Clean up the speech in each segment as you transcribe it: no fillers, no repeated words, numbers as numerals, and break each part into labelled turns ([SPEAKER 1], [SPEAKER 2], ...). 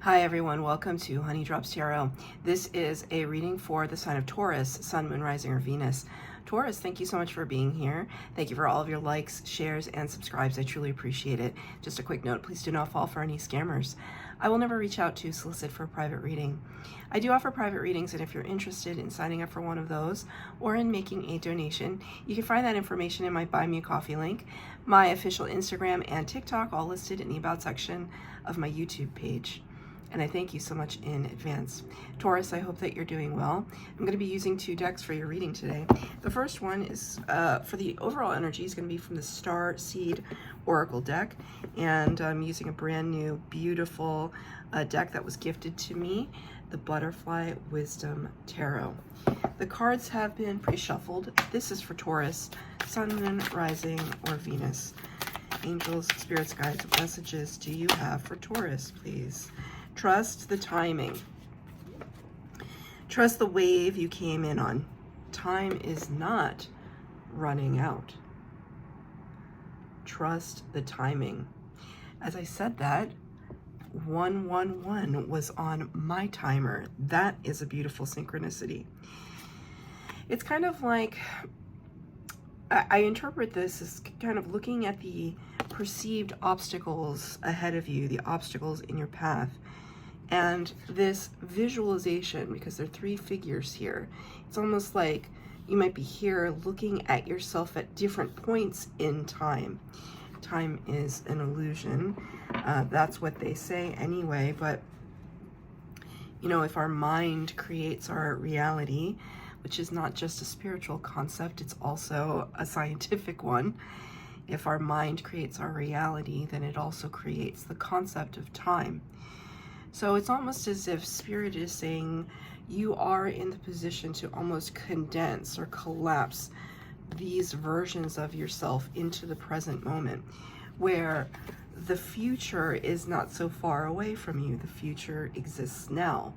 [SPEAKER 1] Hi everyone, welcome to Honey Drops Tarot. This is a reading for the sign of Taurus, Sun, Moon, Rising, or Venus. Taurus, thank you so much for being here. Thank you for all of your likes, shares, and subscribes. I truly appreciate it. Just a quick note, please do not fall for any scammers. I will never reach out to solicit for a private reading. I do offer private readings, and if you're interested in signing up for one of those or in making a donation, you can find that information in my Buy Me a Coffee link, my official Instagram and TikTok, all listed in the About section of my YouTube page. And I thank you so much in advance. Taurus, I hope that you're doing well. I'm going to be using two decks for your reading today. The first one is, for the overall energy, is going to be from the Star Seed Oracle deck. And I'm using a brand new, beautiful deck that was gifted to me, the Butterfly Wisdom Tarot. The cards have been pre-shuffled. This is for Taurus, Sun, Moon, Rising, or Venus. Angels, spirits, guides, what messages do you have for Taurus, please? Trust the timing. Trust the wave you came in on. Time is not running out. Trust the timing. As I said that, 111 was on my timer. That is a beautiful synchronicity. It's kind of like, I interpret this as kind of looking at the perceived obstacles ahead of you, the obstacles in your path. And this visualization, because there are three figures here, it's almost like you might be here looking at yourself at different points in time. Time is an illusion. That's what they say anyway. But, you know, if our mind creates our reality, which is not just a spiritual concept, it's also a scientific one. If our mind creates our reality, then it also creates the concept of time. So it's almost as if Spirit is saying you are in the position to almost condense or collapse these versions of yourself into the present moment, where the future is not so far away from you. The future exists now.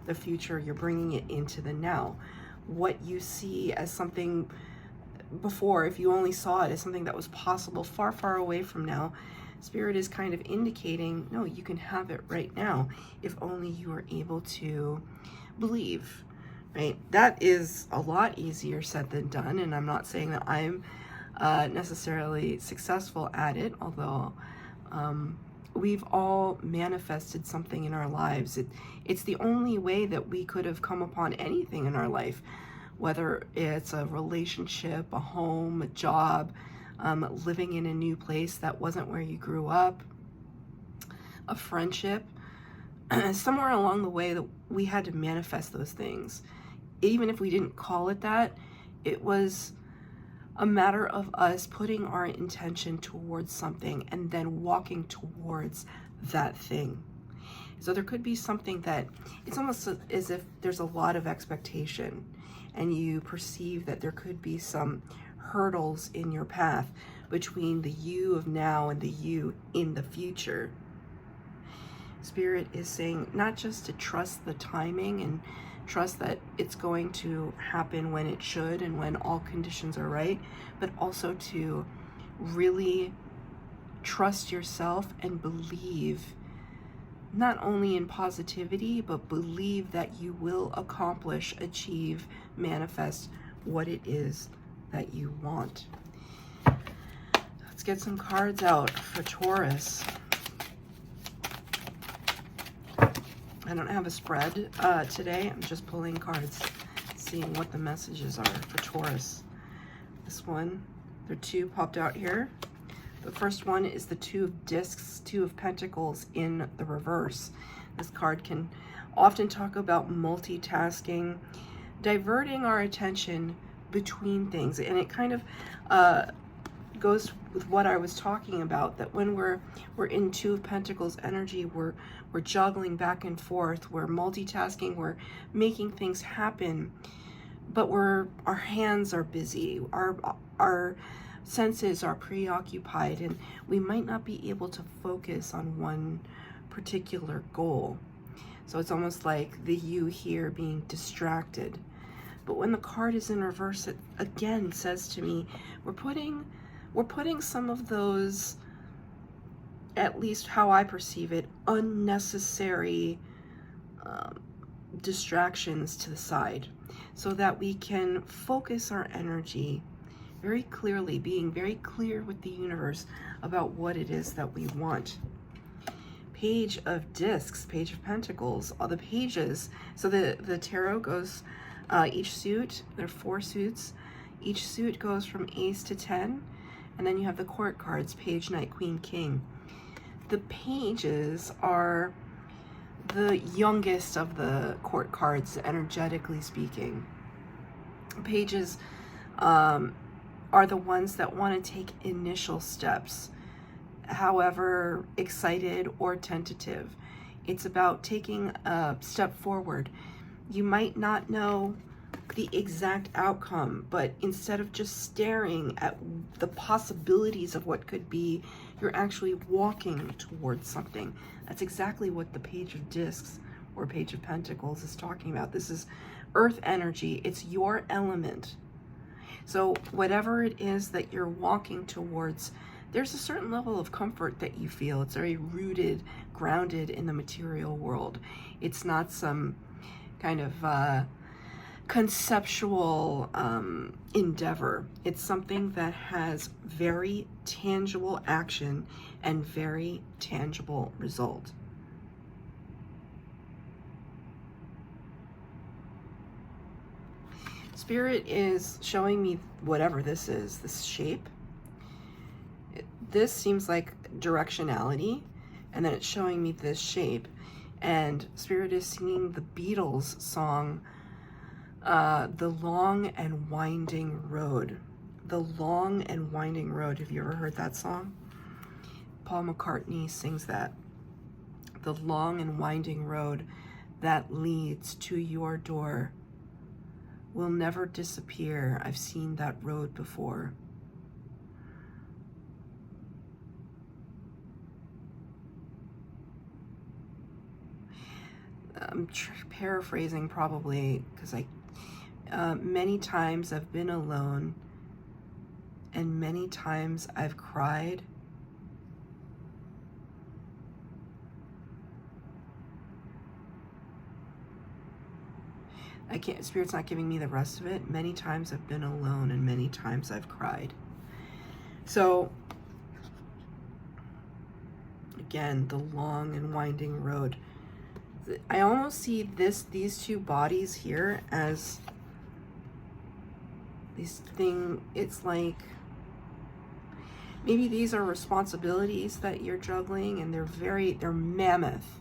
[SPEAKER 1] The future, you're bringing it into the now. What you see as something before, if you only saw it as something that was possible far, far away from now, Spirit is kind of indicating, no, you can have it right now, if only you are able to believe, right? That is a lot easier said than done, and I'm not saying that I'm necessarily successful at it, although we've all manifested something in our lives. It's the only way that we could have come upon anything in our life, whether it's a relationship, a home, a job, living in a new place that wasn't where you grew up, a friendship. Somewhere along the way that we had to manifest those things. Even if we didn't call it that, it was a matter of us putting our intention towards something and then walking towards that thing. So there could be something that, it's almost as if there's a lot of expectation and you perceive that there could be some hurdles in your path between the you of now and the you in the future. Spirit is saying not just to trust the timing and trust that it's going to happen when it should and when all conditions are right, but also to really trust yourself and believe not only in positivity, but believe that you will accomplish, achieve, manifest what it is that you want. Let's get some cards out for Taurus. I don't have a spread today. I'm just pulling cards, seeing what the messages are for Taurus. This one, there are two popped out here. The first one is the Two of Discs, Two of Pentacles in the reverse. This card can often talk about multitasking, diverting our attention between things. And it kind of goes with what I was talking about, that when we're in Two of Pentacles energy, we're juggling back and forth, we're multitasking, we're making things happen, but our hands are busy, our senses are preoccupied, and we might not be able to focus on one particular goal. So it's almost like the you here being distracted. But when the card is in reverse, it again says to me, we're putting some of those at least how I perceive it, unnecessary distractions to the side so that we can focus our energy very clearly, being very clear with the universe about what it is that we want. Page of Discs, Page of Pentacles, all the pages. So the tarot goes, each suit, there are 4 suits. Each suit goes from Ace to 10. And then you have the court cards, Page, Knight, Queen, King. The pages are the youngest of the court cards, energetically speaking. Pages are the ones that want to take initial steps, however excited or tentative. It's about taking a step forward. You might not know the exact outcome, but instead of just staring at the possibilities of what could be, you're actually walking towards something. That's exactly what the Page of Discs or Page of Pentacles is talking about. This is earth energy. It's your element. So whatever it is that you're walking towards, there's a certain level of comfort that you feel. It's very rooted, grounded in the material world. It's not some kind of conceptual endeavor. It's something that has very tangible action and very tangible result. Spirit is showing me whatever this is, this shape. This seems like directionality, and then it's showing me this shape. And Spirit is singing the Beatles song, The Long and Winding Road. The Long and Winding Road. Have you ever heard that song? Paul McCartney sings that. The long and winding road that leads to your door will never disappear. I've seen that road before. I'm paraphrasing probably because many times I've been alone and many times I've cried. Spirit's not giving me the rest of it. Many times I've been alone and many times I've cried. So again, the long and winding road. I almost see these two bodies here as this thing. It's like maybe these are responsibilities that you're juggling and they're mammoth,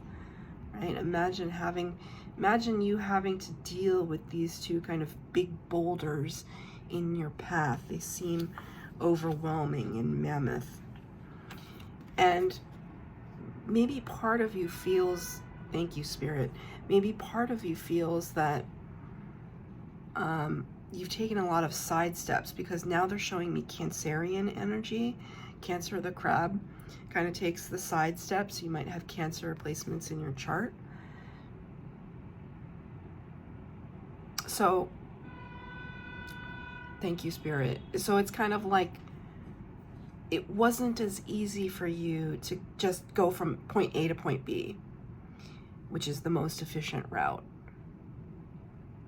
[SPEAKER 1] right? Imagine you having to deal with these two kind of big boulders in your path. They seem overwhelming and mammoth. And maybe part of you feels, thank you, Spirit, maybe part of you feels that you've taken a lot of side steps, because now they're showing me Cancerian energy. Cancer, the crab, kind of takes the side steps. You might have Cancer placements in your chart. So, thank you, Spirit. So it's kind of like it wasn't as easy for you to just go from point A to point B, which is the most efficient route.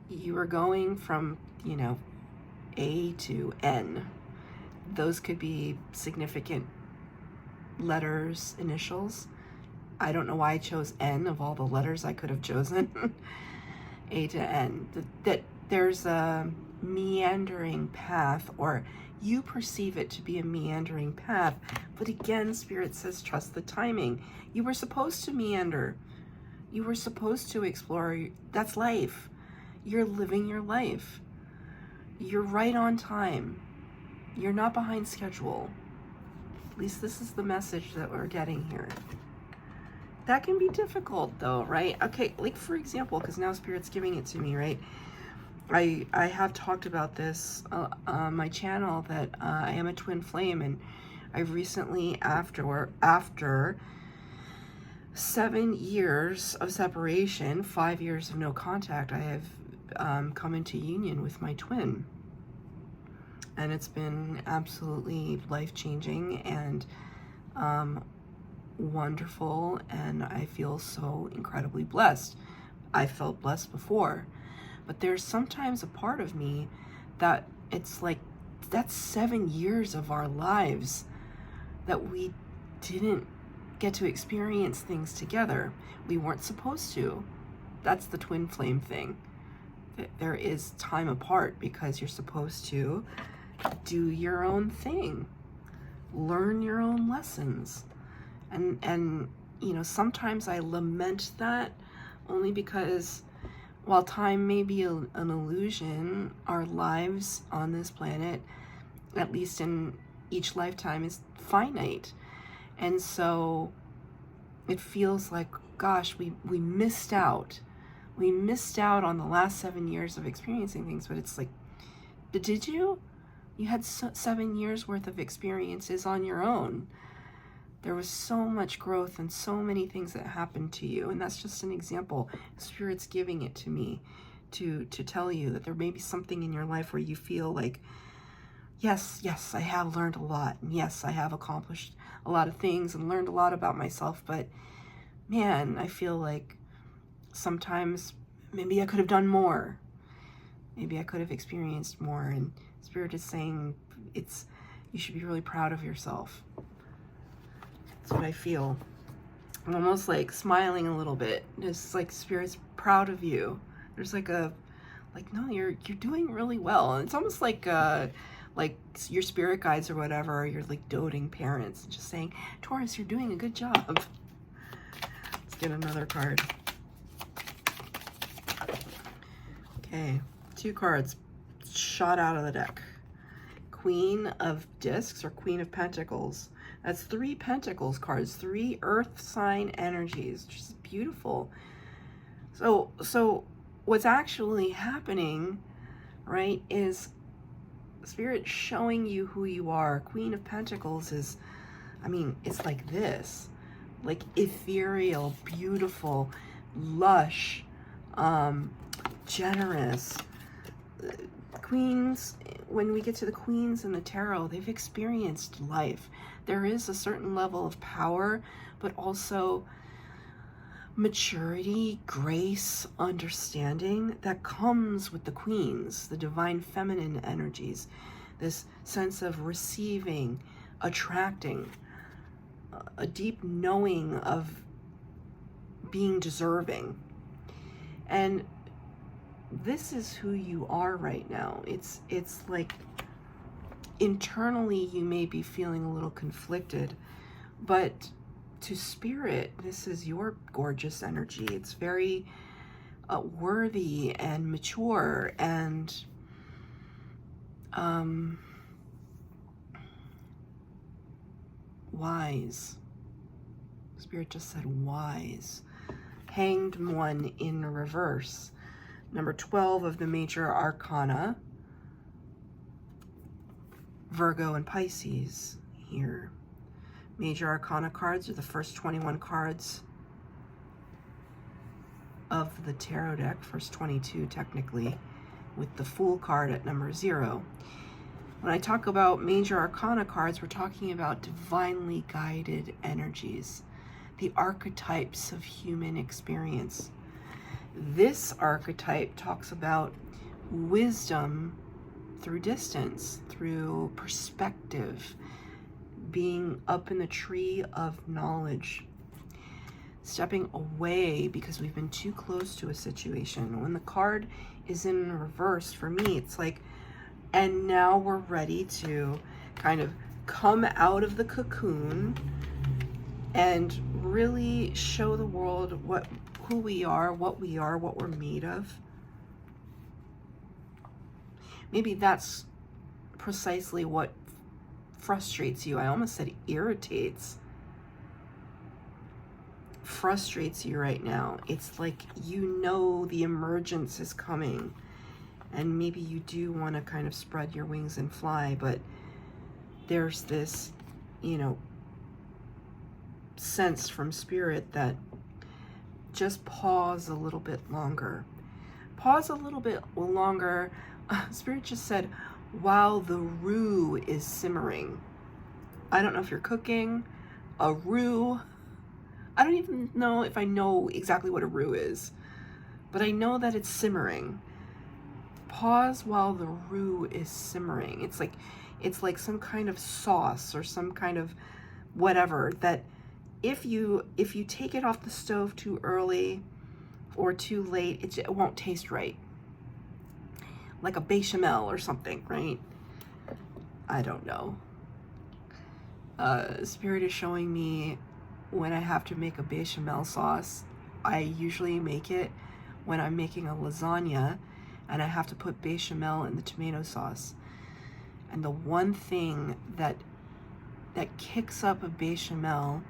[SPEAKER 1] You were going from, A to N. Those could be significant letters, initials. I don't know why I chose N of all the letters I could have chosen. A to N. That there's a meandering path, or you perceive it to be a meandering path. But again, Spirit says, trust the timing. You were supposed to meander. You were supposed to explore. That's life. You're living your life. You're right on time. You're not behind schedule. At least this is the message that we're getting here. That can be difficult though, right? Okay, like for example, because now Spirit's giving it to me, right? I have talked about this on my channel that I am a twin flame, and I've recently, after 7 years of separation, 5 years of no contact, I have come into union with my twin. And it's been absolutely life-changing, and wonderful, and I feel so incredibly blessed. I felt blessed before, but there's sometimes a part of me that it's like, that's 7 years of our lives that we didn't get to experience things together. We weren't supposed to. That's the twin flame thing. There is time apart because you're supposed to do your own thing, learn your own lessons. And you know, sometimes I lament that, only because while time may be an illusion, our lives on this planet, at least in each lifetime, is finite. And so it feels like, gosh, we missed out. We missed out on the last 7 years of experiencing things. But it's like, did you? You had 7 years worth of experiences on your own. There was so much growth and so many things that happened to you. And that's just an example. Spirit's giving it to me to tell you that there may be something in your life where you feel like, yes, I have learned a lot. And yes, I have accomplished a lot of things and learned a lot about myself. But man, I feel like sometimes maybe I could have done more. Maybe I could have experienced more. And Spirit is saying you should be really proud of yourself. That's what I feel. I'm almost like smiling a little bit. It's like Spirit's proud of you. There's like no, you're doing really well. And it's almost like your spirit guides or whatever, you're like doting parents, just saying, Taurus, you're doing a good job. Let's get another card. Okay, 2 cards shot out of the deck. Queen of Discs or Queen of Pentacles. That's 3 Pentacles cards, 3 earth sign energies, which is beautiful. So what's actually happening, right, is Spirit showing you who you are. Queen of Pentacles is, I mean, it's like this, like ethereal, beautiful, lush, generous. Queens, when we get to the queens in the tarot, they've experienced life. There is a certain level of power, but also maturity, grace, understanding that comes with the queens, the divine feminine energies, this sense of receiving, attracting, a deep knowing of being deserving. And this is who you are right now. It's like internally you may be feeling a little conflicted, but to Spirit, this is your gorgeous energy. It's very worthy and mature and wise. Spirit just said wise. Hanged One in reverse. Number 12 of the major arcana. Virgo and Pisces here. Major arcana cards are the first 21 cards of the tarot deck, first 22 technically, with the Fool card at number 0. When I talk about major arcana cards, we're talking about divinely guided energies, the archetypes of human experience. This archetype talks about wisdom through distance, through perspective, being up in the tree of knowledge, stepping away because we've been too close to a situation. When the card is in reverse, for me, it's like, and now we're ready to kind of come out of the cocoon and really show the world who we are, what we're made of. Maybe that's precisely what frustrates you. I almost said irritates. Frustrates you right now. It's like, you know, the emergence is coming, and maybe you do want to kind of spread your wings and fly, but there's this, you know, sense from Spirit that just pause a little bit longer. Pause a little bit longer. Spirit just said, while the roux is simmering. I don't know if you're cooking a roux, I don't even know if I know exactly what a roux is, but I know that it's simmering. Pause while the roux is simmering. It's like some kind of sauce or some kind of whatever that if you take it off the stove too early or too late, it won't taste right. Like a bechamel or something, right? I don't know. Spirit is showing me when I have to make a bechamel sauce, I usually make it when I'm making a lasagna and I have to put bechamel in the tomato sauce. And the one thing that kicks up a bechamel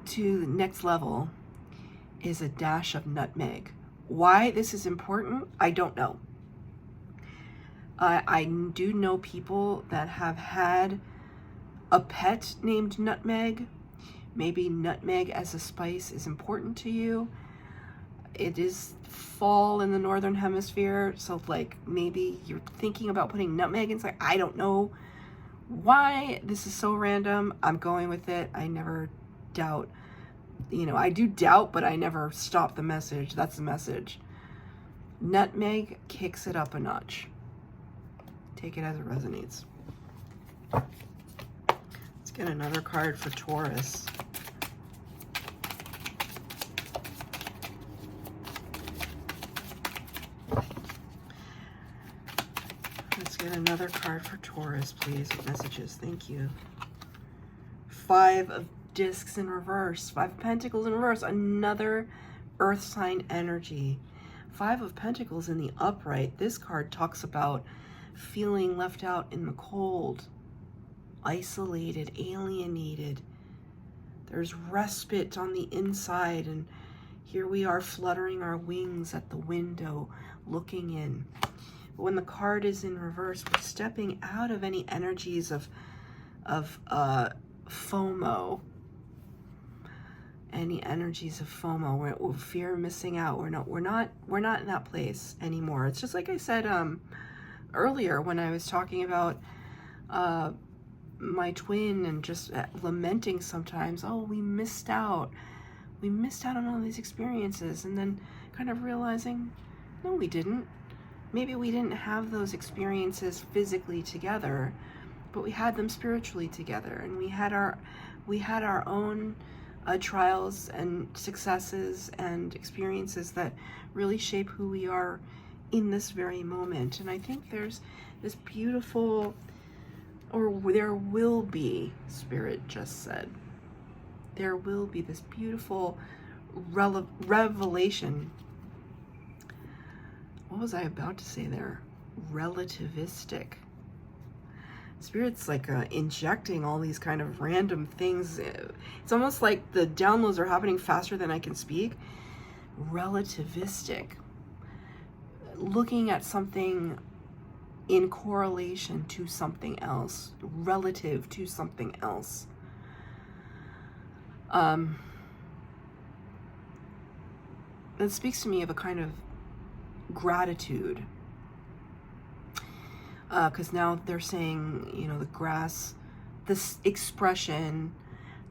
[SPEAKER 1] to the next level is a dash of nutmeg. Why this is important, I don't know. I do know people that have had a pet named Nutmeg. Maybe nutmeg as a spice is important to you. It is fall in the northern hemisphere, so like maybe you're thinking about putting nutmeg inside. I don't know why this is so random. I'm going with it. I never doubt. You know, I do doubt, but I never stop the message. That's the message. Nutmeg kicks it up a notch. Take it as it resonates. Let's get another card for Taurus. Let's get another card for Taurus, please, with messages. Thank you. 5 of Discs in reverse. 5 of Pentacles in reverse. Another Earth sign energy. 5 of Pentacles in the upright. This card talks about feeling left out in the cold, isolated, alienated. There's respite on the inside, and here we are fluttering our wings at the window, looking in. But when the card is in reverse, we're stepping out of any energies of FOMO. Any energies of FOMO, we're fear of missing out. We're not in that place anymore. It's just like I said earlier when I was talking about my twin and just lamenting sometimes, oh, we missed out on all these experiences, and then kind of realizing, no, we didn't. Maybe we didn't have those experiences physically together, but we had them spiritually together, and we had our own trials and successes and experiences that really shape who we are in this very moment. And I think there's this beautiful, or there will be, Spirit just said, there will be this beautiful revelation. What was I about to say there? Relativistic. Spirit's like injecting all these kind of random things. It's almost like the downloads are happening faster than I can speak. Relativistic. Looking at something in correlation to something else, relative to something else. That speaks to me of a kind of gratitude. Because now they're saying, you know, the grass, this expression,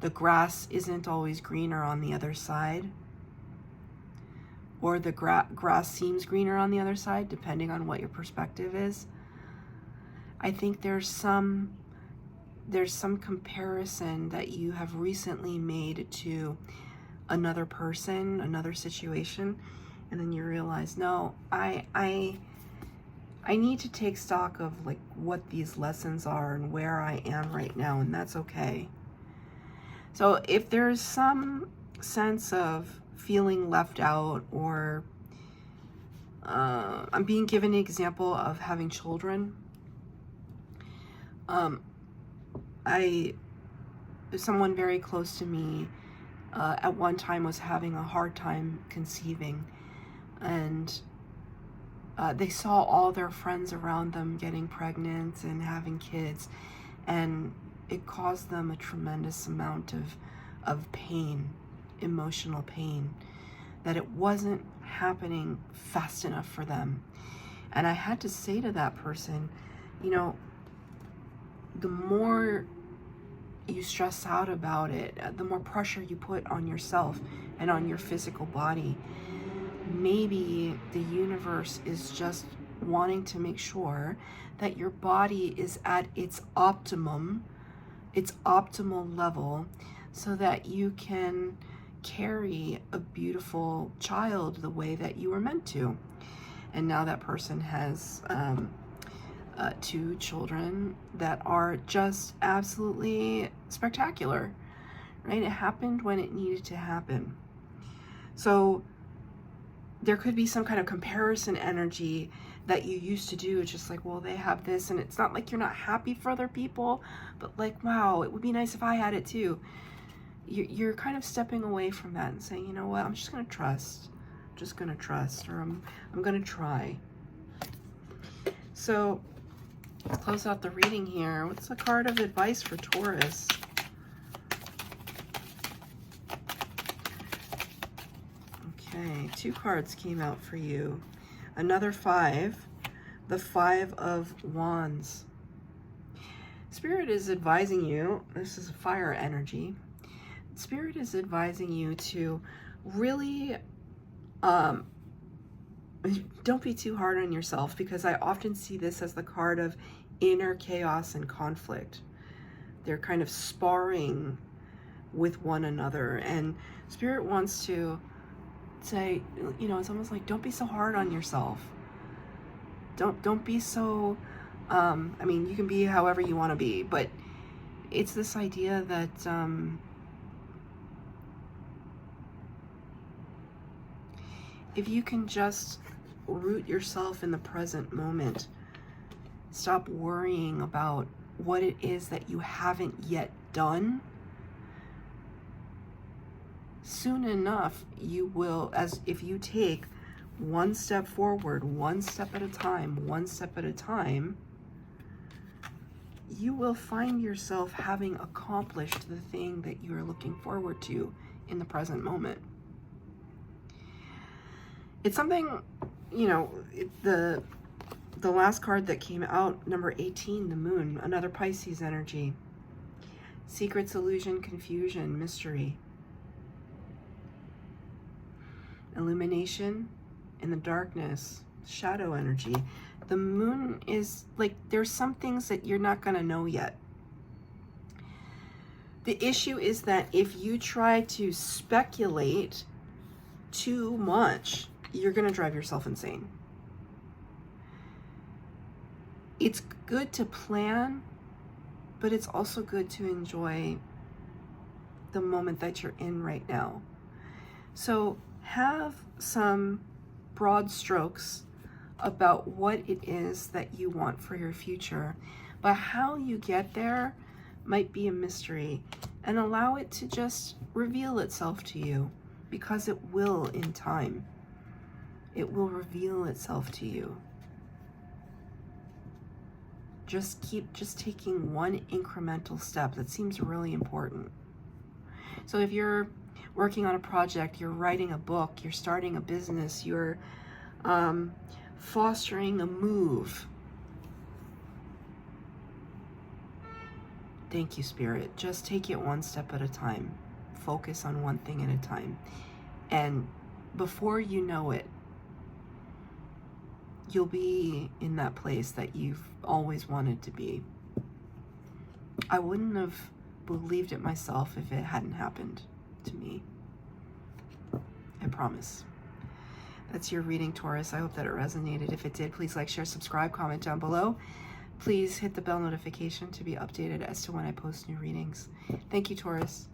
[SPEAKER 1] the grass isn't always greener on the other side, or the grass seems greener on the other side, depending on what your perspective is. I think there's some comparison that you have recently made to another person, another situation, and then you realize, no, I need to take stock of like what these lessons are and where I am right now, and that's okay. So if there's some sense of feeling left out, or I'm being given an example of having children. Someone very close to me at one time was having a hard time conceiving, and they saw all their friends around them getting pregnant and having kids, and it caused them a tremendous amount of pain, emotional pain, that it wasn't happening fast enough for them. And I had to say to that person, you know, the more you stress out about it, the more pressure you put on yourself and on your physical body. Maybe the universe is just wanting to make sure that your body is at its optimal level, so that you can carry a beautiful child the way that you were meant to. And now that person has 2 children that are just absolutely spectacular, right? It happened when it needed to happen. So there could be some kind of comparison energy that you used to do. It's just like, well, they have this, and it's not like you're not happy for other people, but like, wow, it would be nice if I had it too. You're kind of stepping away from that and saying, you know what, I'm just going to trust. I'm just going to trust, or I'm going to try. So let's close out the reading here. What's a card of advice for Taurus? Okay, 2 cards came out for you. Another 5, the 5 of Wands. Spirit is advising you, this is a fire energy. Spirit is advising you to really don't be too hard on yourself, because I often see this as the card of inner chaos and conflict. They're kind of sparring with one another, and Spirit wants to say, you know, it's almost like, don't be so hard on yourself. Don't be so I mean, you can be however you want to be, but it's this idea that if you can just root yourself in the present moment, stop worrying about what it is that you haven't yet done, soon enough you will, as if you take one step forward, one step at a time, you will find yourself having accomplished the thing that you are looking forward to in the present moment. It's something, you know, the last card that came out, number 18, the Moon, another Pisces energy. Secrets, illusion, confusion, mystery. Illumination in the darkness, shadow energy. The Moon is like, there's some things that you're not going to know yet. The issue is that if you try to speculate too much, you're going to drive yourself insane. It's good to plan, but it's also good to enjoy the moment that you're in right now. So have some broad strokes about what it is that you want for your future, but how you get there might be a mystery, and allow it to just reveal itself to you, because it will in time. It will reveal itself to you. Just keep taking one incremental step. That seems really important. So if you're working on a project, you're writing a book, you're starting a business, you're fostering a move. Thank you, Spirit. Just take it one step at a time. Focus on one thing at a time. And before you know it, you'll be in that place that you've always wanted to be. I wouldn't have believed it myself if it hadn't happened to me. I promise. That's your reading, Taurus. I hope that it resonated. If it did, please like, share, subscribe, comment down below. Please hit the bell notification to be updated as to when I post new readings. Thank you, Taurus.